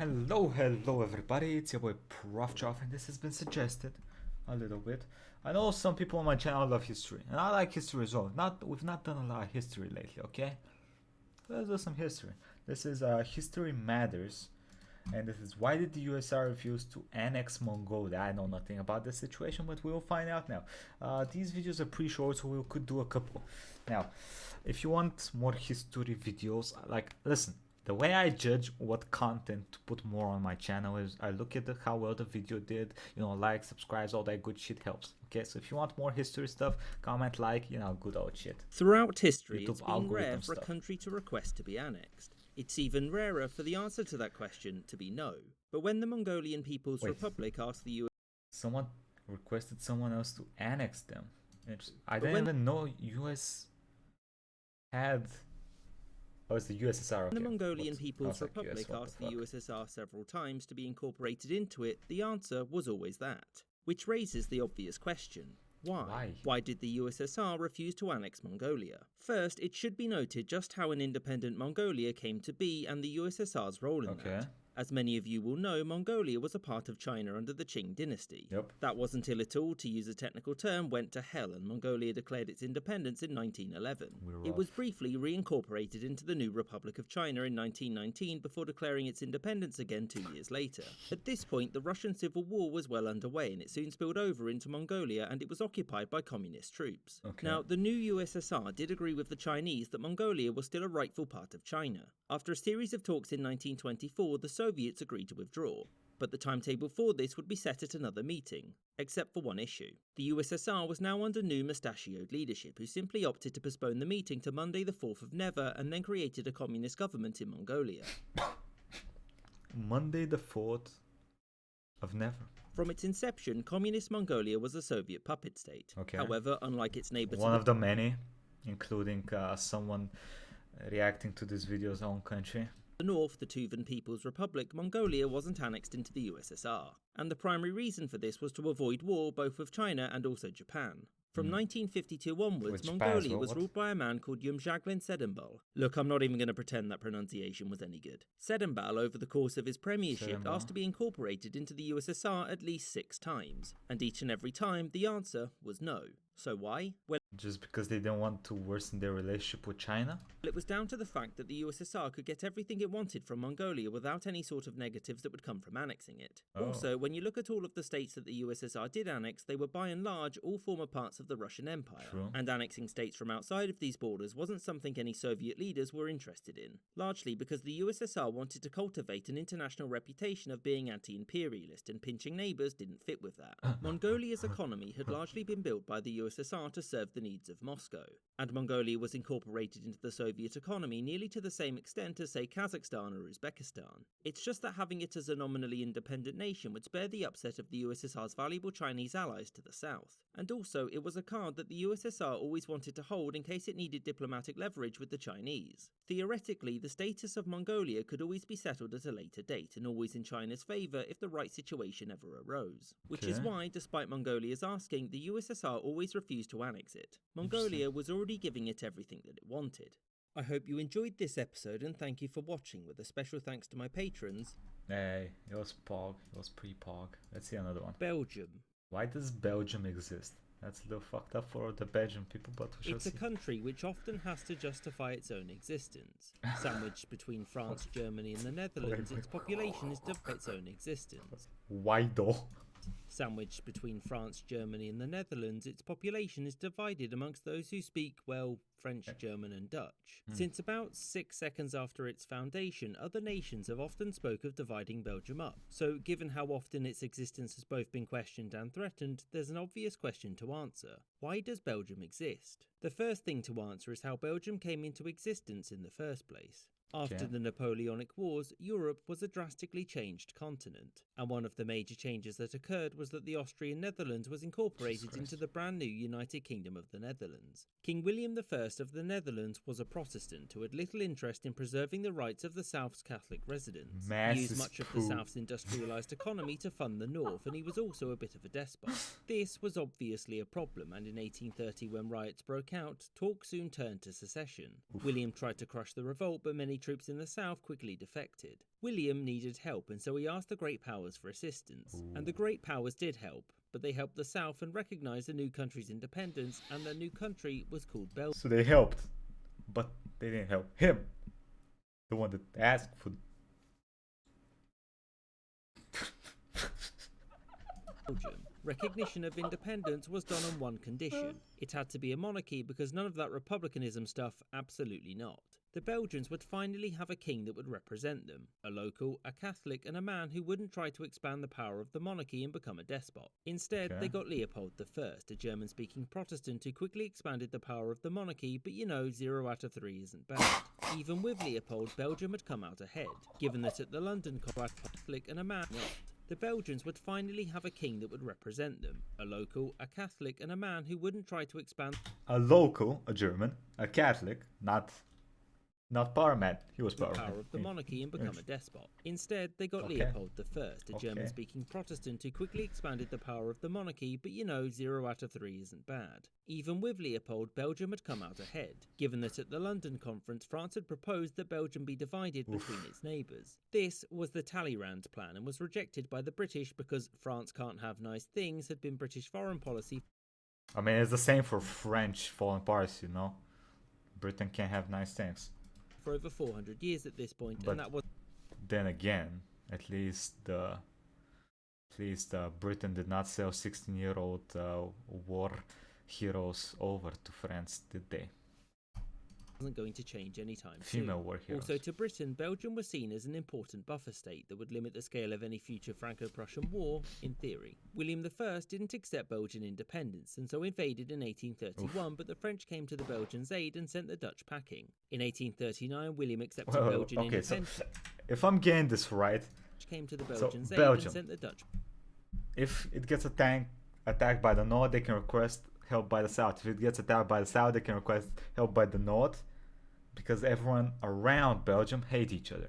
Hello everybody, it's your boy Proftrof and this has been suggested a little bit. I know some people on my channel love history, and I like history as well. We've not done a lot of history lately, okay? Let's do some history. This is History Matters, and this is why did the USSR refuse to annex Mongolia? I know nothing about this situation, but we will find out now. These videos are pretty short, so we could do a couple. Now, if you want more history videos, listen. The way I judge what content to put more on my channel is I look at how well the video did, like, subscribes, all that good shit helps. Okay, so if you want more history stuff, comment, like, good old shit. Throughout history, YouTube it's been rare for stuff. a country to request to be annexed. It's even rarer for the answer to that question to be no. But when the Mongolian People's Republic asked the US... Someone requested someone else to annex them. I didn't even know US had... Oh, it's the USSR. Okay. The Mongolian People's Republic asked the USSR several times to be incorporated into it, the answer was always that. Which raises the obvious question. Why? Why did the USSR refuse to annex Mongolia? First, it should be noted just how an independent Mongolia came to be and the USSR's role in that. As many of you will know, Mongolia was a part of China under the Qing dynasty. That wasn't until it all, to use a technical term, went to hell and Mongolia declared its independence in 1911. It was briefly reincorporated into the new Republic of China in 1919 before declaring its independence again 2 years later. At this point, the Russian Civil War was well underway and it soon spilled over into Mongolia and it was occupied by communist troops. Now, the new USSR did agree with the Chinese that Mongolia was still a rightful part of China. After a series of talks in 1924, the Soviets agreed to withdraw, but the timetable for this would be set at another meeting, except for one issue. The USSR was now under new mustachioed leadership who simply opted to postpone the meeting to Monday the 4th of Never and then created a communist government in Mongolia. Monday the 4th of Never. From its inception, communist Mongolia was a Soviet puppet state. However, unlike its neighbour... One of the many, including someone reacting to this video's own country. The north, the Tuvan People's Republic, Mongolia wasn't annexed into the USSR, and the primary reason for this was to avoid war both with China and also Japan. From 1952 onwards, Mongolia was ruled by a man called Yumjaglin Sedambal. Look, I'm not even going to pretend that pronunciation was any good. Sedambal, over the course of his premiership, asked to be incorporated into the USSR at least 6 times, and each and every time the answer was no. So why? Well, just because they didn't want to worsen their relationship with China? It was down to the fact that the USSR could get everything it wanted from Mongolia without any sort of negatives that would come from annexing it. Also, when you look at all of the states that the USSR did annex, they were by and large all former parts of the Russian Empire. And annexing states from outside of these borders wasn't something any Soviet leaders were interested in, largely because the USSR wanted to cultivate an international reputation of being anti-imperialist, and pinching neighbours didn't fit with that. Mongolia's economy had largely been built by the USSR to serve the needs of Moscow, and Mongolia was incorporated into the Soviet economy nearly to the same extent as, say, Kazakhstan or Uzbekistan. It's just that having it as a nominally independent nation would spare the upset of the USSR's valuable Chinese allies to the south. And also, it was a card that the USSR always wanted to hold in case it needed diplomatic leverage with the Chinese. Theoretically, the status of Mongolia could always be settled at a later date, and always in China's favour if the right situation ever arose. Which is why, despite Mongolia's asking, the USSR always refused to annex it. Mongolia was already giving it everything that it wanted. I hope you enjoyed this episode and thank you for watching, with a special thanks to my patrons. Hey, it was Pog. It was pre-Pog. Let's see another one. Belgium. Why does Belgium exist? That's a little fucked up for the Belgian people, but we shall see. It's a country which often has to justify its own existence. Sandwiched between France, Germany and the Netherlands, its population is its own existence. Why though? Sandwiched between France, Germany and the Netherlands, its population is divided amongst those who speak, well, French, German and Dutch. Since about 6 seconds after its foundation, other nations have often spoke of dividing Belgium up. So given how often its existence has both been questioned and threatened, there's an obvious question to answer. Why does Belgium exist? The first thing to answer is how Belgium came into existence in the first place. After the Napoleonic Wars, Europe was a drastically changed continent, and one of the major changes that occurred was that the Austrian Netherlands was incorporated into the brand new United Kingdom of the Netherlands. King William I of the Netherlands was a Protestant who had little interest in preserving the rights of the South's Catholic residents. He used much of the South's industrialised economy to fund the North, and he was also a bit of a despot. This was obviously a problem, and in 1830, when riots broke out, talk soon turned to secession. William tried to crush the revolt, but many troops in the south quickly defected. William needed help, and so he asked the Great Powers for assistance. And the Great Powers did help, but they helped the South and recognized the new country's independence, and the new country was called Belgium. So they helped, but they didn't help him. The one that asked for. Recognition of independence was done on one condition. It had to be a monarchy because none of that republicanism stuff, absolutely not. The Belgians would finally have a king that would represent them, a local, a Catholic, and a man who wouldn't try to expand the power of the monarchy and become a despot. Instead, they got Leopold I, a German-speaking Protestant who quickly expanded the power of the monarchy, but 0 out of 3 isn't bad. Even with Leopold, Belgium had come out ahead, given that at the London Catholic and a man not. The Belgians would finally have a king that would represent them, a local, a Catholic, and a man who wouldn't try to expand. A local, a German, a Catholic, not Parliament. He was Parliament. The power of the monarchy and become a despot. Instead, they got Leopold I, a German-speaking Protestant who quickly expanded the power of the monarchy, but 0 out of 3 isn't bad. Even with Leopold, Belgium had come out ahead, given that at the London Conference, France had proposed that Belgium be divided between its neighbours. This was the Talleyrand plan and was rejected by the British because France can't have nice things had been British foreign policy. I mean, it's the same for French foreign policy, you know? Britain can't have nice things. For over 400 years at this point, but and that was. Then again, at least Britain did not sell 16-year-old war heroes over to France, did they? Wasn't going to change anytime Female soon. war heroes. Also to Britain, Belgium was seen as an important buffer state that would limit the scale of any future Franco-Prussian war, in theory. William I didn't accept Belgian independence and so invaded in 1831, but the French came to the Belgians' aid and sent the Dutch packing. In 1839, William accepted Belgian independence. So if I'm getting this right, came to the Belgians' aid Belgium, and sent the Dutch. If it gets attacked by the North, they can request help by the South. If it gets attacked by the South, they can request help by the North. Because everyone around Belgium hate each other.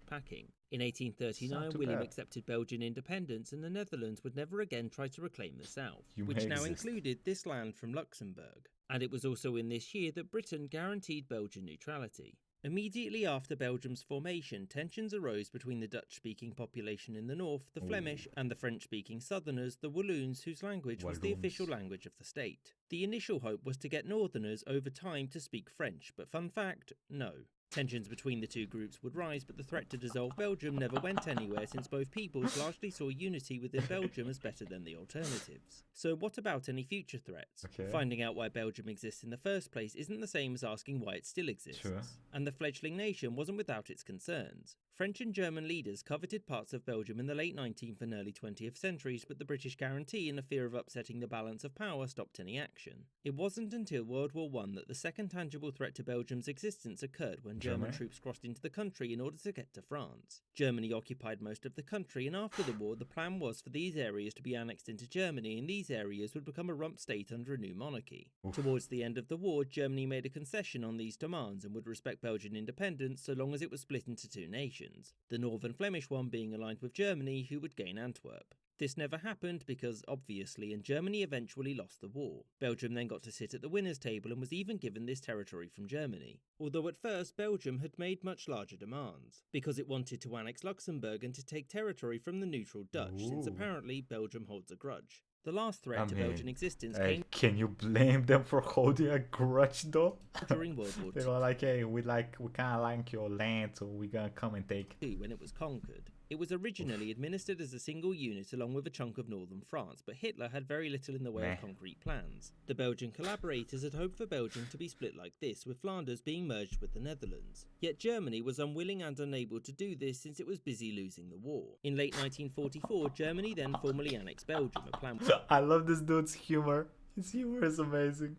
Packing. In 1839, William accepted Belgian independence and the Netherlands would never again try to reclaim the South, which now included this land from Luxembourg. And it was also in this year that Britain guaranteed Belgian neutrality. Immediately after Belgium's formation, tensions arose between the Dutch-speaking population in the north, the Flemish, and the French-speaking southerners, the Walloons, whose language was the official language of the state. The initial hope was to get northerners over time to speak French, but fun fact, no. Tensions between the two groups would rise, but the threat to dissolve Belgium never went anywhere since both peoples largely saw unity within Belgium as better than the alternatives. So what about any future threats? Finding out why Belgium exists in the first place isn't the same as asking why it still exists. And the fledgling nation wasn't without its concerns. French and German leaders coveted parts of Belgium in the late 19th and early 20th centuries, but the British guarantee and a fear of upsetting the balance of power stopped any action. It wasn't until World War I that the second tangible threat to Belgium's existence occurred when German troops crossed into the country in order to get to France. Germany occupied most of the country, and after the war the plan was for these areas to be annexed into Germany, and these areas would become a rump state under a new monarchy. Towards the end of the war, Germany made a concession on these demands and would respect Belgian independence so long as it was split into two nations. The northern Flemish one being aligned with Germany, who would gain Antwerp. This never happened because, obviously, and Germany eventually lost the war. Belgium then got to sit at the winners' table and was even given this territory from Germany. Although at first Belgium had made much larger demands, because it wanted to annex Luxembourg and to take territory from the neutral Dutch, since apparently Belgium holds a grudge. The last threat to Belgian existence came. Can you blame them for holding a grudge though? During World War II. They were like, hey, we kind of like your land, so we're gonna come and take. When it was conquered. It was originally administered as a single unit along with a chunk of northern France, but Hitler had very little in the way of concrete plans. The Belgian collaborators had hoped for Belgium to be split like this, with Flanders being merged with the Netherlands. Yet Germany was unwilling and unable to do this since it was busy losing the war. In late 1944, Germany then formally annexed Belgium, a plan. I love this dude's humor. His humor is amazing.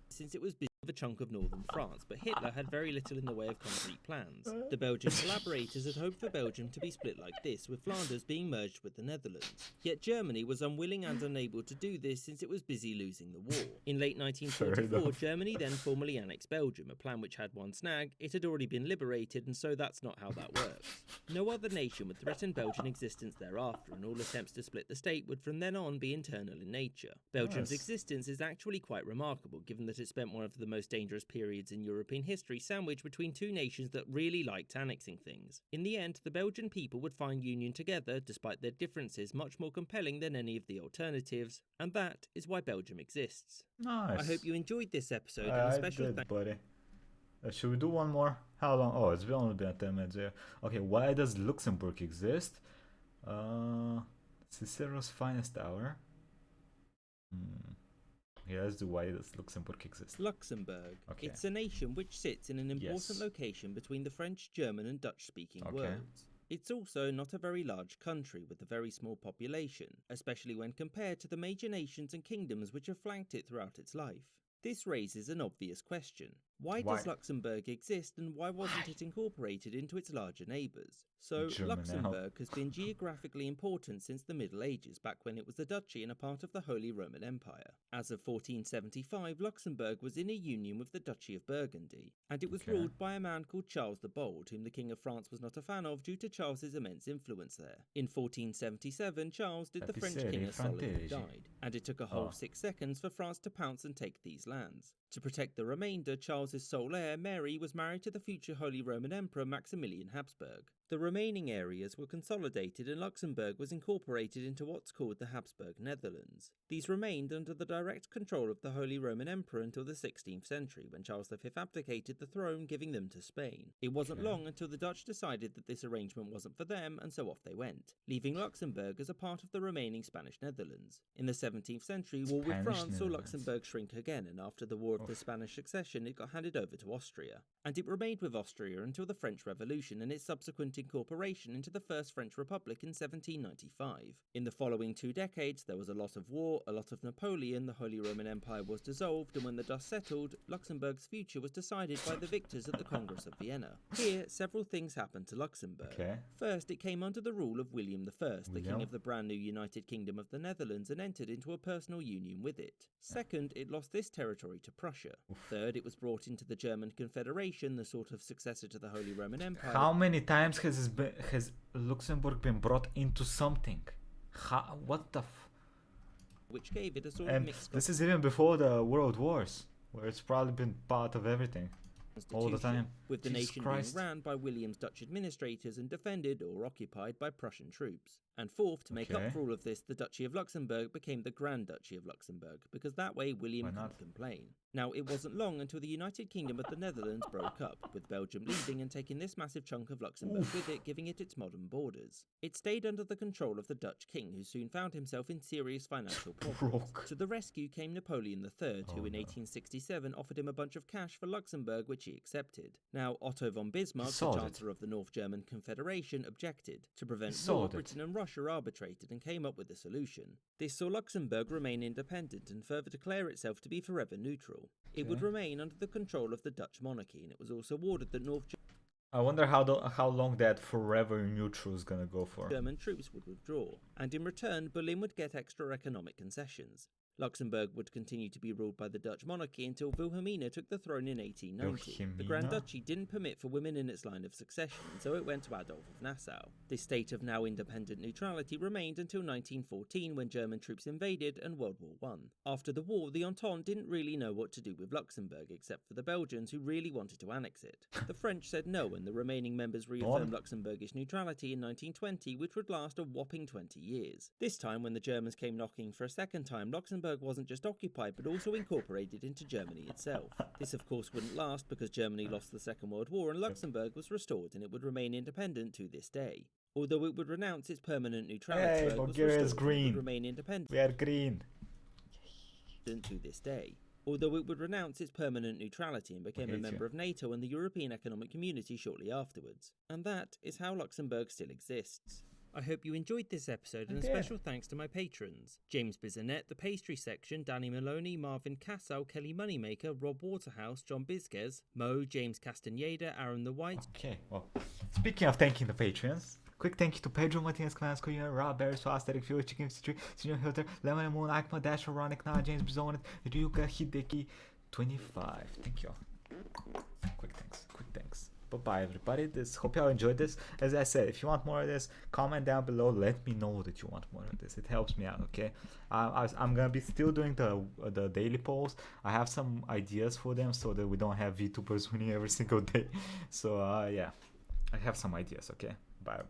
Since it was busy with a chunk of northern France, but Hitler had very little in the way of concrete plans. The Belgian collaborators had hoped for Belgium to be split like this, with Flanders being merged with the Netherlands. Yet Germany was unwilling and unable to do this since it was busy losing the war. In late 1944, Germany then formally annexed Belgium, a plan which had one snag: it had already been liberated, and so that's not how that works. No other nation would threaten Belgian existence thereafter, and all attempts to split the state would from then on be internal in nature. Belgium's Nice. existence is actually quite remarkable, given that it spent one of the most dangerous periods in European history sandwiched between two nations that really liked annexing things. In the end, the Belgian people would find union together, despite their differences, much more compelling than any of the alternatives, and that is why Belgium exists. Nice. I hope you enjoyed this episode, and a I special did, buddy. Should we do one more? How long? Oh, it's only been 10 minutes here. Okay, why does Luxembourg exist? Cicero's finest hour. Yeah, let's do why does Luxembourg exist. Luxembourg. Okay. It's a nation which sits in an important Yes. location between the French, German and Dutch-speaking Okay. worlds. It's also not a very large country with a very small population, especially when compared to the major nations and kingdoms which have flanked it throughout its life. This raises an obvious question. Why does Why? Luxembourg exist, and why wasn't it incorporated into its larger neighbours? So, German Luxembourg has been geographically important since the Middle Ages, back when it was a duchy and a part of the Holy Roman Empire. As of 1475, Luxembourg was in a union with the Duchy of Burgundy, and it was Okay. ruled by a man called Charles the Bold, whom the King of France was not a fan of due to Charles's immense influence there. In 1477, Charles did the French king a solid and died, and it took a whole 6 seconds for France to pounce and take these lands. To protect the remainder, Charles's sole heir, Mary, was married to the future Holy Roman Emperor Maximilian Habsburg. The remaining areas were consolidated and Luxembourg was incorporated into what's called the Habsburg Netherlands. These remained under the direct control of the Holy Roman Emperor until the 16th century, when Charles V abdicated the throne, giving them to Spain. It wasn't long until the Dutch decided that this arrangement wasn't for them, and so off they went, leaving Luxembourg as a part of the remaining Spanish Netherlands. In the 17th century, war with Spanish France saw Netherlands. Luxembourg shrink again, and after the War of the Spanish Succession, it got handed over to Austria. And it remained with Austria until the French Revolution and its subsequent incorporation into the First French Republic in 1795. In the following 2 decades, there was a lot of war, a lot of Napoleon, the Holy Roman Empire was dissolved, and when the dust settled, Luxembourg's future was decided by the victors at the Congress of Vienna. Here, several things happened to Luxembourg. Okay. First, it came under the rule of William I, the William. king of the brand new United Kingdom of the Netherlands, and entered into a personal union with it. Second, it lost this territory to Prussia. Third, it was brought into the German Confederation, the sort of successor to the Holy Roman Empire. How many times has Luxembourg been brought into something? What the which gave it a sort of And mixed this is even before the World Wars, where it's probably been part of everything. All the constitution, time. with the Jesus nation Christ. being ran by William's Dutch administrators and defended or occupied by Prussian troops. And fourth, to make Okay. up for all of this, the Duchy of Luxembourg became the Grand Duchy of Luxembourg, because that way William Why couldn't not? complain. Now, it wasn't long until the United Kingdom of the Netherlands broke up, with Belgium leaving and taking this massive chunk of Luxembourg with it, giving it its modern borders. It stayed under the control of the Dutch king, who soon found himself in serious financial problems. Broke. To the rescue came Napoleon III, who Oh, in no. 1867 offered him a bunch of cash for Luxembourg, which he accepted. Now, Otto von Bismarck, the sold it. Chancellor of the North German Confederation, objected. To prevent sold war, it. Britain and Russia arbitrated and came up with a solution. This saw Luxembourg remain independent and further declare itself to be forever neutral. It would Okay. remain under the control of the Dutch monarchy, and it was also ordered that North I wonder how long that forever neutral is gonna go for. German troops would withdraw, and in return Berlin would get extra economic concessions. Luxembourg would continue to be ruled by the Dutch monarchy until Wilhelmina took the throne in 1890. The Grand Wilhelmina? Duchy didn't permit for women in its line of succession, and so it went to Adolf of Nassau. This state of now independent neutrality remained until 1914, when German troops invaded and World War I. After the war, the Entente didn't really know what to do with Luxembourg, except for the Belgians, who really wanted to annex it. The French said no, and the remaining members reaffirmed Luxembourgish neutrality in 1920, which would last a whopping 20 years. This time, when the Germans came knocking for a second time, Luxembourg wasn't just occupied but also incorporated into Germany itself. This of course wouldn't last because Germany lost the Second World War and Luxembourg was restored, and it would remain independent to this day. Although it would renounce its permanent neutrality, Hey, Luxembourg was Bulgaria is restored and it green. would remain independent We are green. to this day. Although it would renounce its permanent neutrality and became a hate member you. of NATO and the European Economic Community shortly afterwards. And that is how Luxembourg still exists. I hope you enjoyed this episode, and a did. special thanks to my patrons: James Bizanet, The Pastry Section, Danny Maloney, Marvin Cassow, Kelly Moneymaker, Rob Waterhouse, John Bizquez, Mo, James Castaneda, Aaron the White, Okay, well, speaking of thanking the patrons, quick thank you to Pedro Martinez, Clans, Koyan, Rob, Barry, Swast, Eric Fury, Chicken 53, Senior Hilter, Lemon Moon, Akma, Dash, Ronic, Na, James Bizonet, Ryuka, Hideki, 25. Thank you all. Quick thanks. Bye-bye, everybody. Hope y'all enjoyed this. As I said, if you want more of this, comment down below. Let me know that you want more of this. It helps me out, okay? I'm gonna be still doing the daily polls. I have some ideas for them so that we don't have VTubers winning every single day. So yeah, I have some ideas, okay? Bye.